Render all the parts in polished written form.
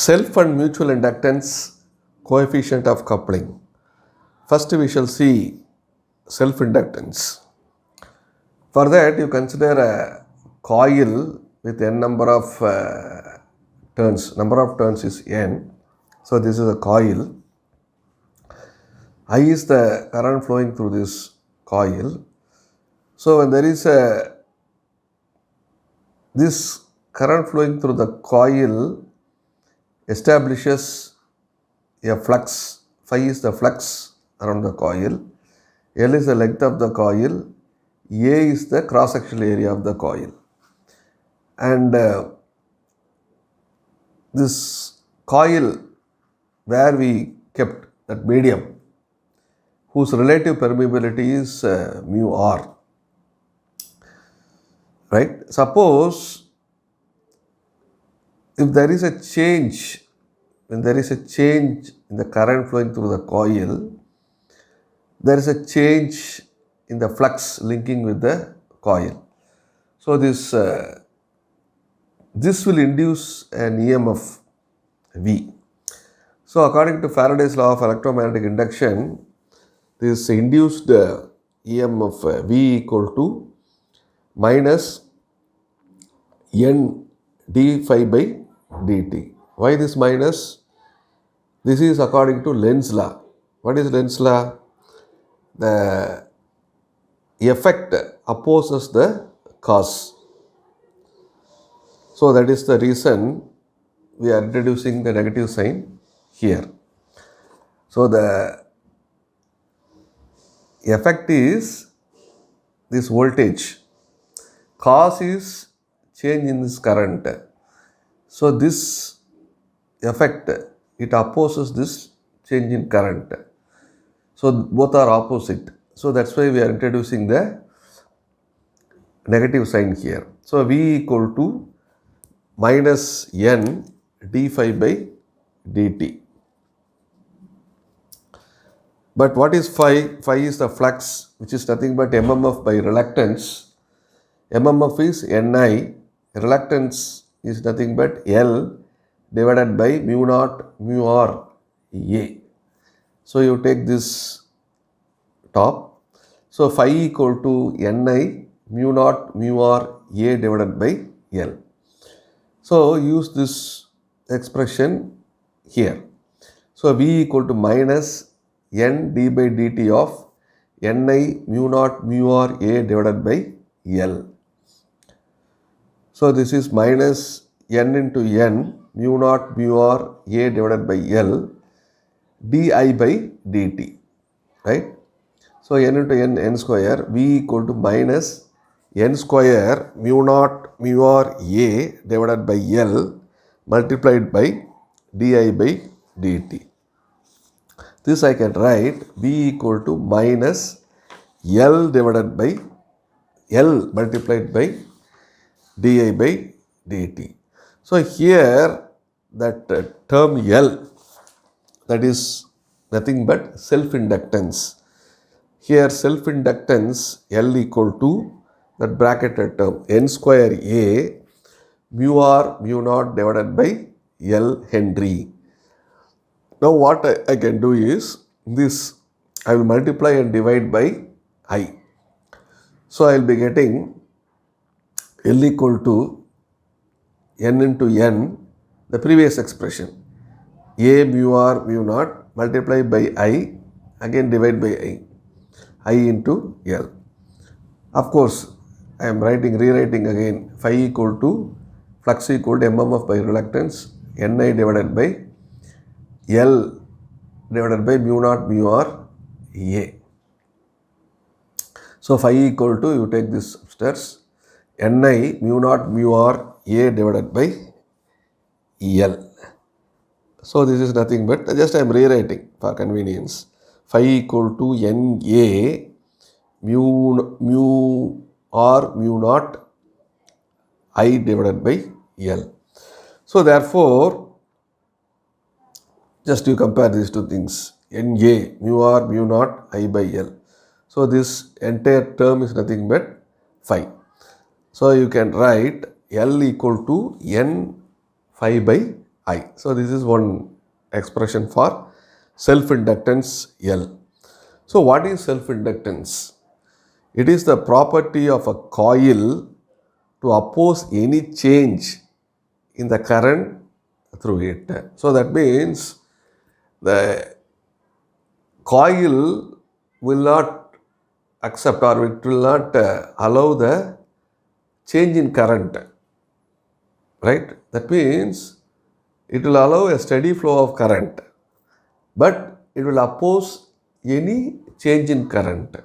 Self and mutual inductance, coefficient of coupling. First we shall see self-inductance. For that you consider a coil with n number of turns. Number of turns is n. So this is a coil. I is the current flowing through this coil. So when there is this current flowing through the coil establishes a flux. Phi is the flux around the coil. L is the length of the coil. A is the cross-sectional area of the coil. And this coil where we kept that medium whose relative permeability is mu r. Right? Suppose if there is a change, when there is a change in the current flowing through the coil, there is a change in the flux linking with the coil. So this will induce an EMF V. So according to Faraday's law of electromagnetic induction, this induced EMF V equal to minus N d phi by dt. Why this minus? This is according to Lenz's law. What is Lenz's law? The effect opposes the cause. So that is the reason we are introducing the negative sign here. So the effect is this voltage. Cause is change in this current. So this effect, it opposes this change in current. So both are opposite. So that's why we are introducing the negative sign here. So V equal to minus N d phi by dt. But what is phi? Phi is the flux, which is nothing but MMF by reluctance. MMF is Ni, reluctance is nothing but L divided by mu naught mu r A. So you take this top. So phi equal to Ni mu naught mu r A divided by L. So use this expression here. So V equal to minus N d by dt of Ni mu naught mu r A divided by L. So this is minus N into N mu naught mu r A divided by L di by dt, right? So N into N square, V equal to minus N square mu naught mu r A divided by L multiplied by di by dt. This I can write V equal to minus L divided by L multiplied by di by dt. So here that term L, that is nothing but self-inductance. Here self-inductance L equal to that bracketed term N square A mu r mu naught divided by L Henry. Now what I can do is this, I will multiply and divide by I. So I will be getting L equal to N into N, the previous expression, A mu r mu naught multiplied by I, again divide by I into L. Of course, I am rewriting again, phi equal to flux equal to MMF by reluctance, Ni divided by L divided by mu naught mu r A. So phi equal to, you take this upstairs, Ni mu naught mu r A divided by L. So this is nothing but, just I am rewriting for convenience, phi equal to Na mu r mu naught I divided by L. So therefore, just you compare these two things, Na mu r mu naught I by L. So this entire term is nothing but phi. So you can write L equal to N phi by I. So this is one expression for self-inductance L. So what is self-inductance? It is the property of a coil to oppose any change in the current through it. So that means the coil will not accept or it will not allow the change in current, right? That means it will allow a steady flow of current, but it will oppose any change in current.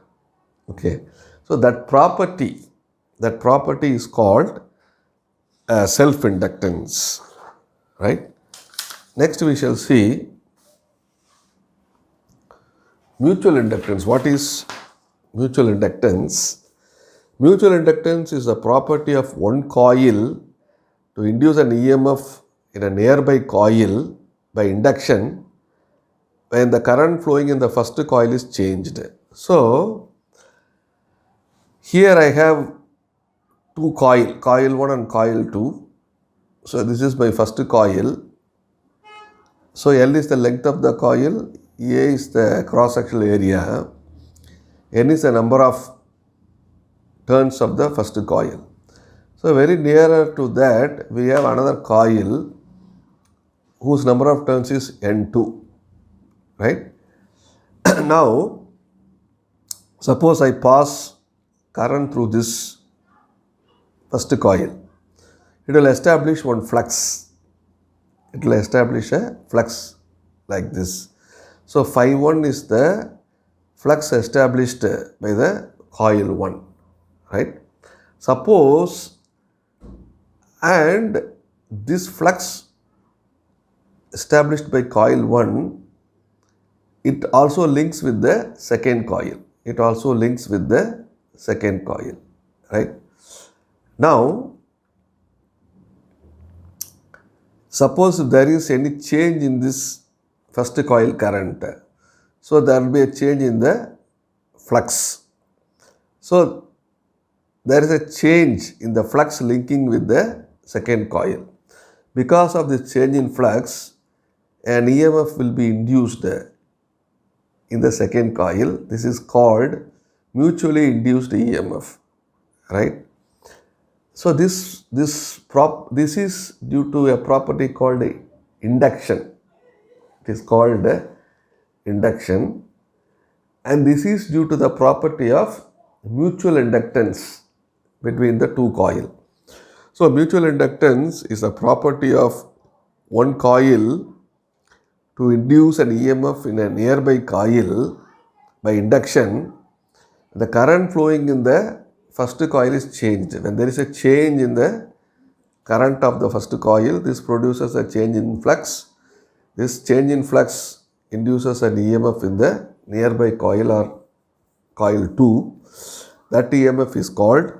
Okay, so that property is called self-inductance, right? Next we shall see mutual inductance. What is mutual inductance? Mutual inductance is the property of one coil to induce an EMF in a nearby coil by induction when the current flowing in the first coil is changed. So here I have two coil 1 and coil 2. So this is my first coil. So L is the length of the coil, A is the cross-sectional area, N is the number of turns of the first coil. So very nearer to that, we have another coil whose number of turns is N2, right? Now, suppose I pass current through this first coil. It will establish one flux. It will establish a flux like this. So phi 1 is the flux established by the coil 1, right? Suppose and this flux established by coil 1, it also links with the second coil. It also links with the second coil, right? Now, suppose if there is any change in this first coil current, so there will be a change in the flux. So there is a change in the flux linking with the second coil. Because of this change in flux, an EMF will be induced in the second coil. This is called mutually induced EMF, right? So this is due to a property called induction. It is called induction, and this is due to the property of mutual inductance between the two coils. So mutual inductance is a property of one coil to induce an EMF in a nearby coil by induction. The current flowing in the first coil is changed. When there is a change in the current of the first coil, this produces a change in flux. This change in flux induces an EMF in the nearby coil or coil 2. That EMF is called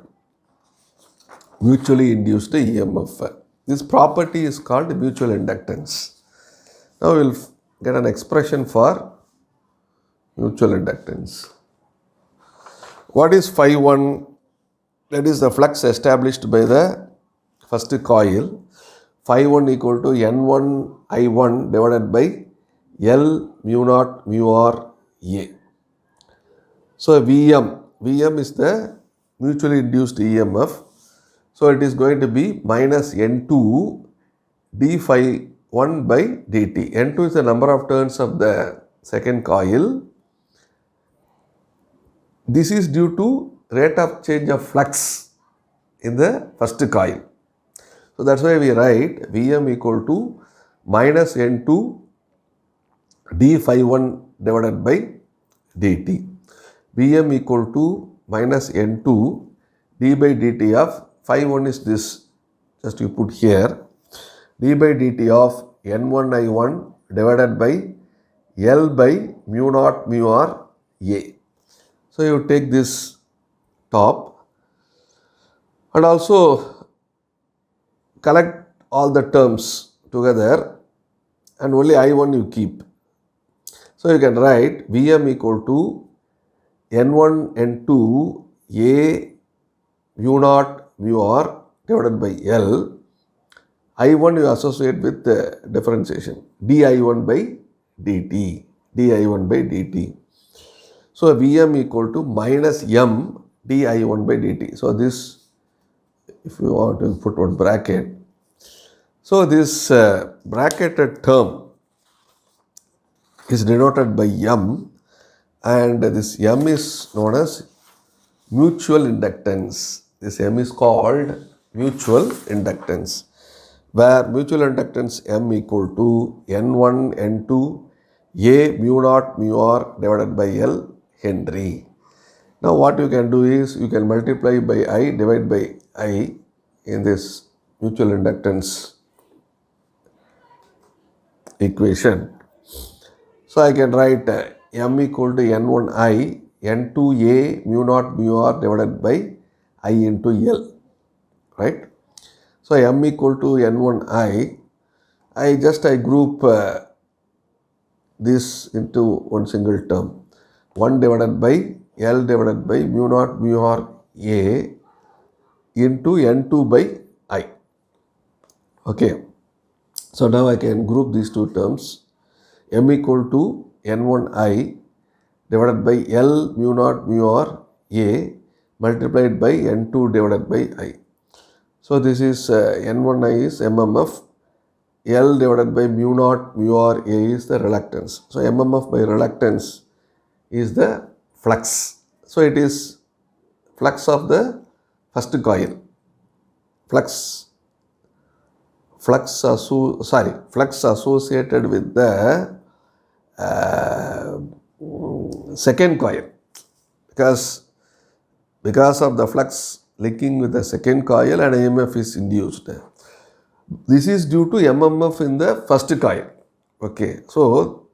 mutually induced EMF. This property is called mutual inductance. Now we will get an expression for mutual inductance. What is phi 1? That is the flux established by the first coil. Phi 1 equal to N1 I1 divided by L mu naught mu R A. So Vm is the mutually induced EMF. So it is going to be minus N2 d phi 1 by dt. N2 is the number of turns of the second coil. This is due to rate of change of flux in the first coil. So that's why we write Vm equal to minus N2 d phi 1 divided by dt. Vm equal to minus N2 d by dt of phi 1 is this, just you put here, d by dt of N1 I1 divided by L by mu naught mu R A. So you take this top and also collect all the terms together and only I1 you keep. So you can write Vm equal to N1 N2 A mu naught mu R divided by L. I1 you associate with differentiation, di1 by dt, di1 by dt. So Vm equal to minus m di1 by dt. So this, if you want to put one bracket, so this bracketed term is denoted by m, and this m is known as mutual inductance. This m is called mutual inductance, where mutual inductance m equal to n1 n2 a mu naught mu r divided by L Henry. Now what you can do is you can multiply by I, divide by I in this mutual inductance equation. So I can write m equal to n1I n2a mu naught mu r divided by I into L, right? So m equal to n1I, I group this into one single term, 1 divided by L divided by mu naught mu r a into n2 by I. Okay, so now I can group these two terms, m equal to n1I divided by L mu naught mu r a multiplied by n2 divided by I. So this is n1I is mmf, L divided by mu naught mu r a is the reluctance. So mmf by reluctance is the flux. So it is flux of the first coil. Flux associated with the second coil, because of the flux linking with the second coil, and EMF is induced. This is due to mmf in the first coil. Okay, so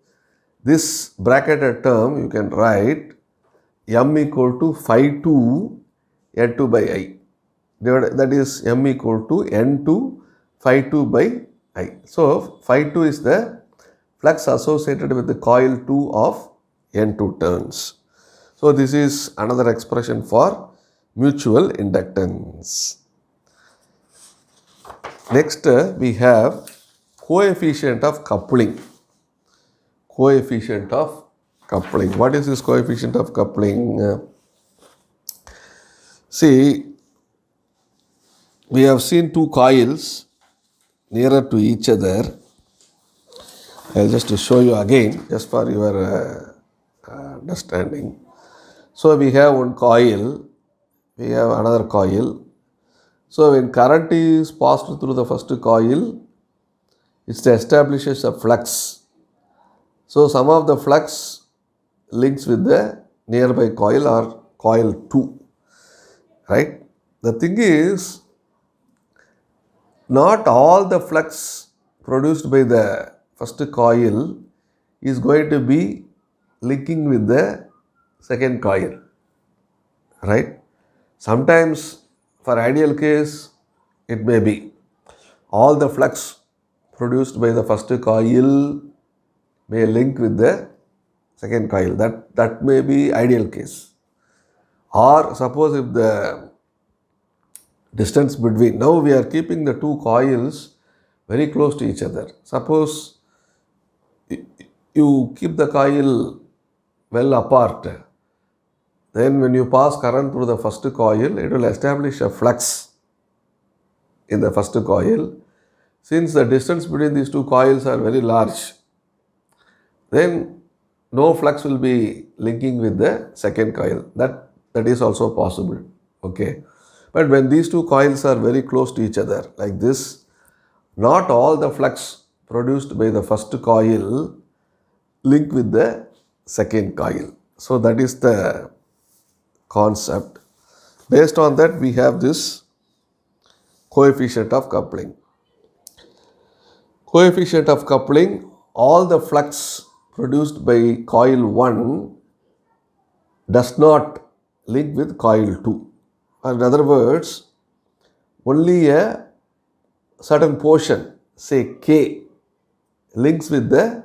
this bracketed term you can write m equal to phi 2 n2 by I. That is m equal to n2 phi 2 by I. So phi 2 is the flux associated with the coil 2 of n2 turns. So this is another expression for mutual inductance. Next we have coefficient of coupling. Coefficient of coupling. What is this coefficient of coupling? See, we have seen two coils nearer to each other. I'll just show you again, just for your understanding. So we have one coil, we have another coil. So when current is passed through the first coil, it establishes a flux. So some of the flux links with the nearby coil or coil 2, right? The thing is, not all the flux produced by the first coil is going to be linking with the second coil, right? Sometimes for ideal case it may be all the flux produced by the first coil may link with the second coil. That may be ideal case. Or suppose if the distance between, now we are keeping the two coils very close to each other. Suppose you keep the coil well apart, then when you pass current through the first coil, it will establish a flux in the first coil. Since the distance between these two coils are very large, then no flux will be linking with the second coil. That is also possible. Okay. But when these two coils are very close to each other like this, not all the flux produced by the first coil link with the second coil. So that is the concept. Based on that, we have this coefficient of coupling. Coefficient of coupling, all the flux produced by coil 1 does not link with coil 2. In other words, only a certain portion, say K, links with the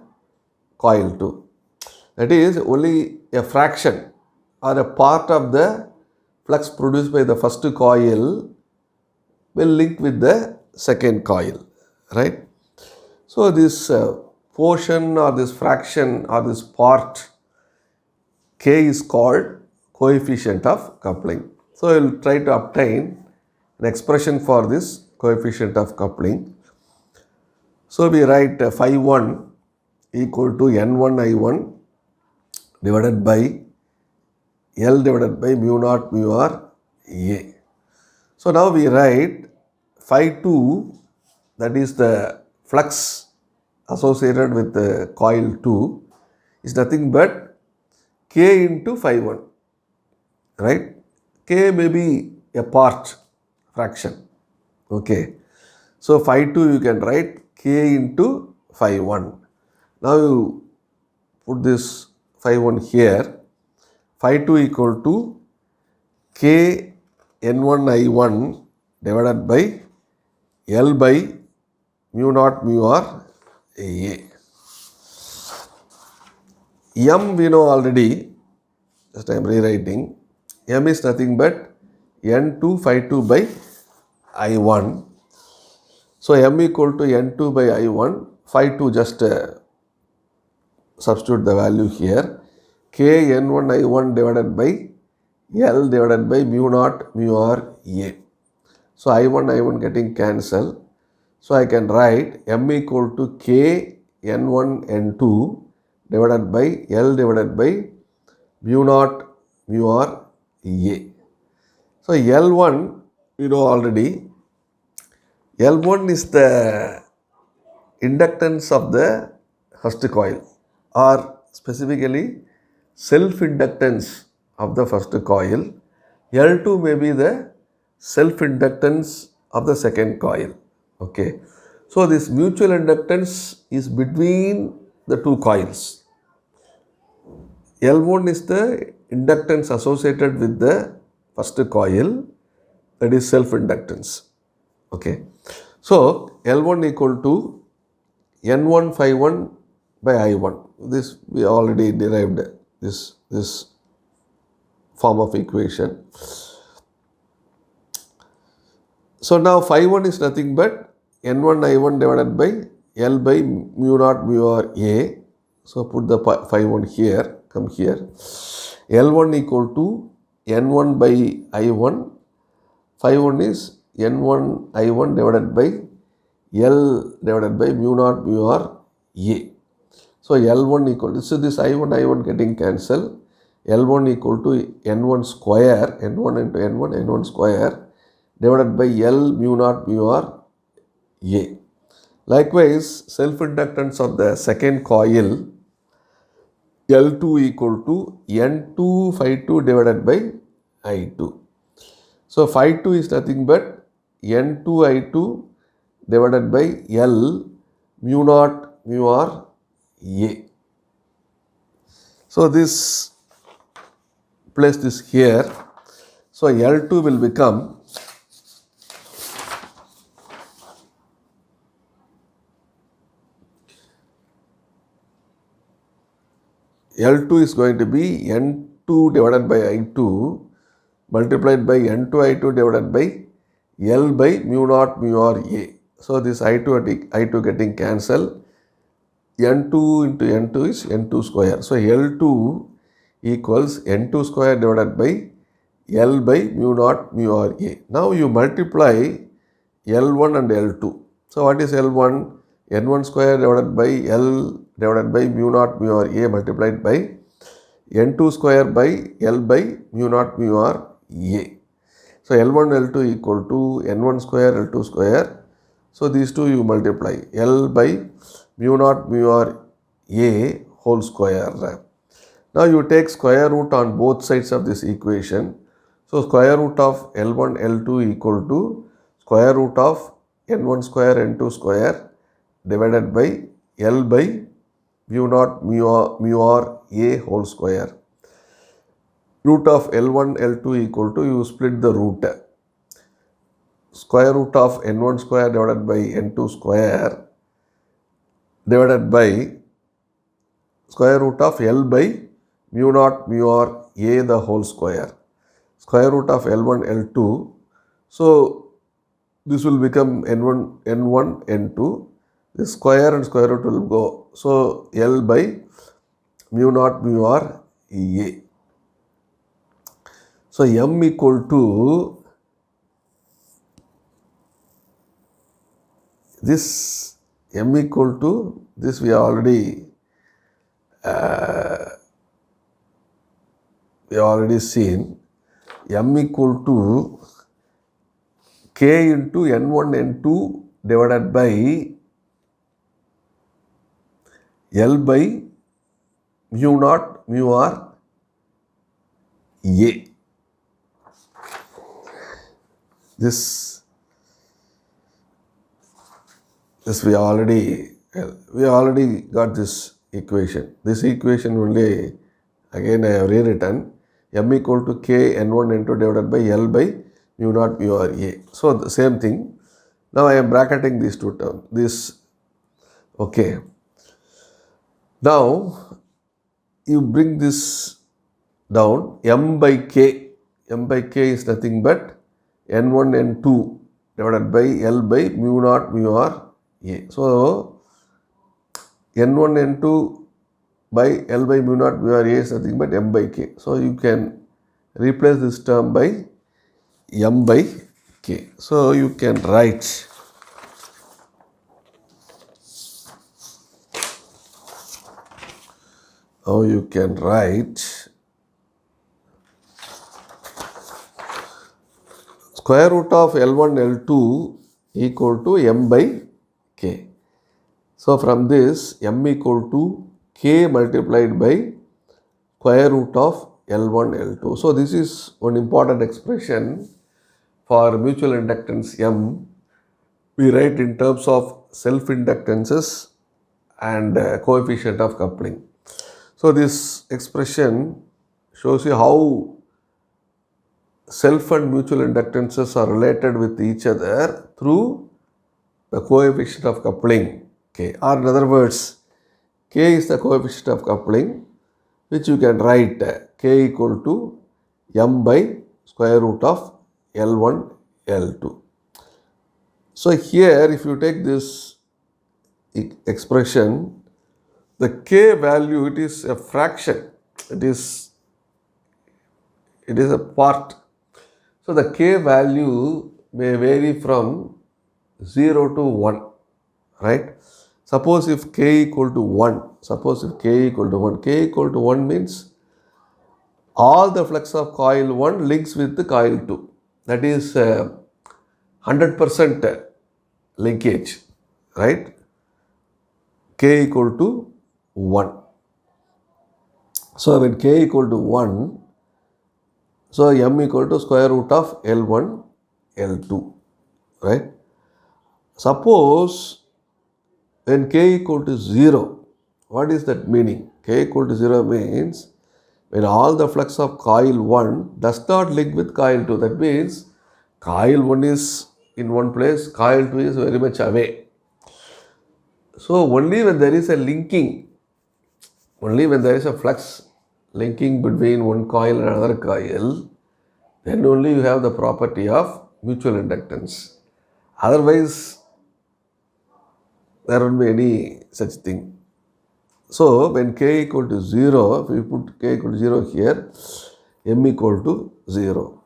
coil 2. That is, only a fraction or a part of the flux produced by the first coil will link with the second coil. right? So this portion or this fraction or this part K is called coefficient of coupling. So we will try to obtain an expression for this coefficient of coupling. So we write phi 1 equal to N1 I1 divided by L divided by mu naught mu r A. So now we write phi 2, that is the flux associated with the coil 2, is nothing but K into phi 1, right? K may be a part fraction, okay. So phi 2 you can write K into phi 1. Now you put this phi 1 here, phi 2 equal to K N1 I1 divided by L by mu naught mu r A. M we know already, just I am rewriting. M is nothing but N2 phi 2 by I1. So M equal to N2 by I1, phi 2 just substitute the value here. K N1 I1 divided by L divided by mu naught mu r A. So I1 getting cancelled. So I can write M equal to K N1 N2 divided by L divided by mu naught mu r A. So L1 you know already. L1 is the inductance of the first coil, or specifically self-inductance of the first coil. L2 may be the self-inductance of the second coil. Okay. So this mutual inductance is between the two coils. L1 is the inductance associated with the first coil, that is self-inductance. Okay. So L1 equal to N1 phi 1 by I1. This we already derived this form of equation. So now phi 1 is nothing but N1 I1 divided by L by mu naught mu r A. So put the phi 1 here, come here. L1 equal to N1 by I1. Phi 1 is N1 I1 divided by L divided by mu naught mu r A. So L1 equal to, so this I1 getting cancelled. L1 equal to N1 square, N1 into N1 square divided by L mu naught mu r A. Likewise, self-inductance of the second coil, L2 equal to N2 phi 2 divided by I2. So phi 2 is nothing but N2 I2 divided by L mu naught mu r A. So this, place this here. So L2 will become L2 is going to be N2 divided by I2 multiplied by N2 I2 divided by L by mu naught mu r A. So this I2 getting cancelled. N2 into N2 is N2 square. So L2 equals N2 square divided by L by mu naught mu r A. Now you multiply L1 and L2. So what is L1? N1 square divided by L divided by mu naught mu r A multiplied by N2 square by L by mu naught mu r A. So L1 L2 equal to N1 square L2 square. So these two you multiply, L by mu naught mu r A whole square. Now you take square root on both sides of this equation. So square root of L1 L2 equal to square root of N1 square N2 square divided by L by mu naught mu r A whole square. Root of L1 L2 equal to, you split the root. Square root of N1 square divided by N2 square divided by square root of L by mu naught mu r A the whole square. Square root of L1 L2. So this will become N1, N2. This square and square root will go. So L by mu naught mu r A. So M equal to this, M equal to this we already seen. M equal to K into N1 N2 divided by L by mu naught mu r A. This we already got this equation. This equation only again I have rewritten. M equal to K N1 N2 divided by L by mu naught mu r A. So the same thing. Now I am bracketing these two terms. This, okay. Now you bring this down. M by K. M by K is nothing but N1 N2 divided by L by mu naught mu r A. So N1 N2 by L by mu naught mu r A is nothing but M by K. So you can replace this term by M by K. So you can write square root of L1 L2 equal to M by K. So from this, M equal to K multiplied by square root of L1 L2. So this is one important expression for mutual inductance M. We write in terms of self-inductances and coefficient of coupling. So this expression shows you how self and mutual inductances are related with each other through the coefficient of coupling K. Or in other words, K is the coefficient of coupling, which you can write K equal to M by square root of L1 L2. So here if you take this expression, the K value, it is a fraction, it is a part. So the K value may vary from 0 to 1, right? Suppose if K equal to 1, K equal to 1 means all the flux of coil 1 links with the coil 2. That is 100% linkage, right? K equal to 1. So when K equal to 1, so M equal to square root of L1 L2, right? Suppose when K equal to 0, what is that meaning? K equal to 0 means when all the flux of coil 1 does not link with coil 2. That means coil 1 is in one place, coil 2 is very much away. So only when there is a linking, only when there is a flux linking between one coil and another coil, then only you have the property of mutual inductance. Otherwise, there won't be any such thing. So when K equal to 0, if we put K equal to 0 here, M equal to 0.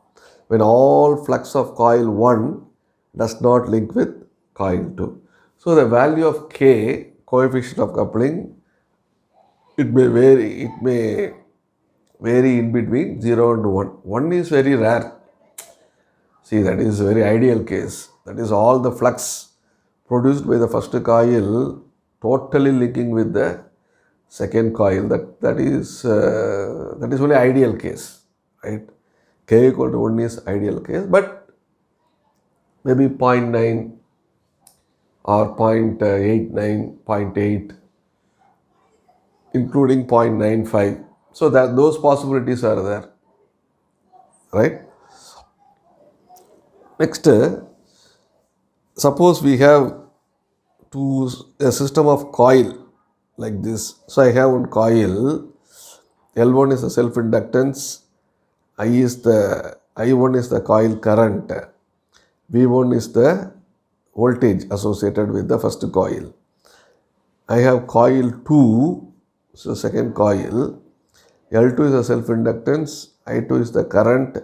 When all flux of coil 1 does not link with coil 2. So the value of K, coefficient of coupling, it may vary in between 0 and 1. 1 is very rare. See, that is a very ideal case. That is all the flux produced by the first coil totally linking with the second coil. That is only ideal case, right? K equal to 1 is ideal case, but maybe 0.9 or 0.89, 0.8, including 0.95. So that those possibilities are there, right? Next, suppose we have a system of coil like this. So I have one coil, L1 is the self-inductance, I1 is the coil current. V1 is the voltage associated with the first coil. I have coil 2, so second coil. L2 is the self-inductance, I2 is the current,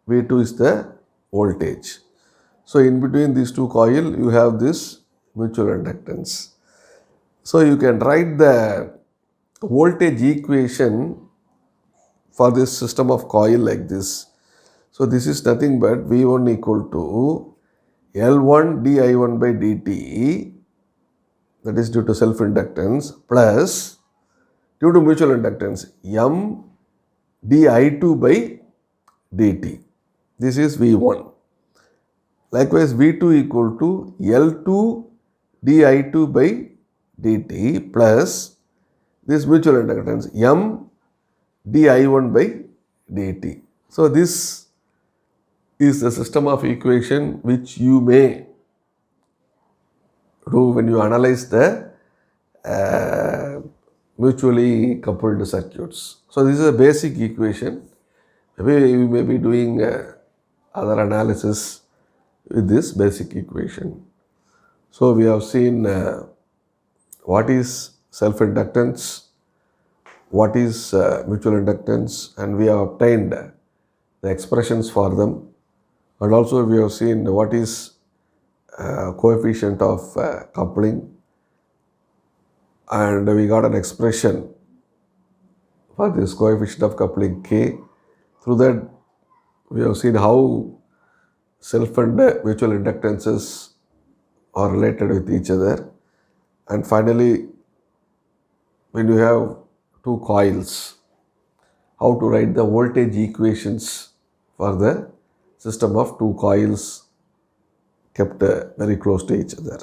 V2 is the voltage. So in between these two coils, you have this mutual inductance. So you can write the voltage equation for this system of coil like this. So this is nothing but V1 equal to L1 di1 by dt, that is due to self-inductance, plus due to mutual inductance M di2 by dt. This is V1. Likewise, V2 equal to L2 di2 by dt plus this mutual inductance M di1 by dt. So this is the system of equation which you may do when you analyze the mutually coupled circuits. So this is a basic equation. Maybe you may be doing other analysis with this basic equation. So we have seen what is self-inductance, what is mutual inductance, and we have obtained the expressions for them. And also we have seen what is coefficient of coupling, and we got an expression for this coefficient of coupling K. Through that, we have seen how self and mutual inductances are related with each other. And finally, when you have two coils, how to write the voltage equations for the system of two coils kept very close to each other.